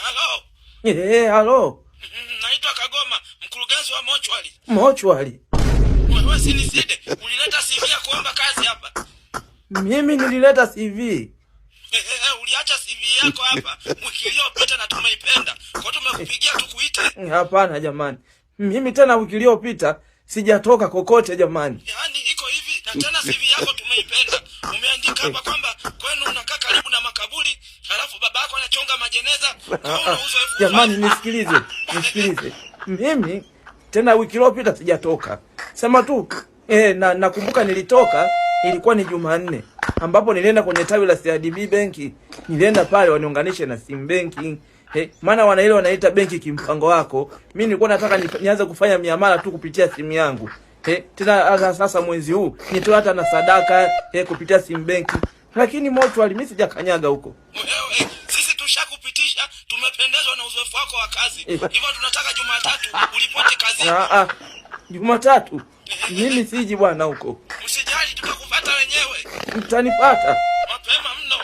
Halo. Halo. Naitwa Kagoma, mkurugenzi wa mochwari. Mochwari? Wewe si niside, ulileta CV ya kuomba kazi hapa. Mimi nilileta CV. Uliacha CV yako hapa wiki iliyopita na tumeipenda. Kwa tumekupigia tukuite. Hapana jamani. Mimi tena wiki iliyopita sijatoka kokote jamani. Yaani iko hivi na tena CV yako tumeipenda. Umeandika hapa kwamba kwenu unakaa karibu na makaburi, halafu babako anachonga majeneza. Jamani nisikilize. Mimi tena wiki iliyopita sijatoka. Sema tu nakumbuka nilitoka ilikuwa ni Jumanne ambapo nilienda kwenye tawi la CRDB benki. Nilienda pale waniunganishe na sim banking. Maana wanaita benki kimpango wako. Mimi nilikuwa nataka nianze kufanya miamala tu kupitia simu yangu. Tena sasa mwezi huu nitoa hata na sadaka kupitia sim banking. Lakini mochwari mimi sijakanyaga huko. Sisi tushakupitisha, tumependezwa na uzoefu wako wa kazi. Hivyo tunataka Jumatatu ulipote kazi. Jumatatu? Mimi siji bwana huko. Usijali tutakufuata wenyewe. Mtanipata mapema mno.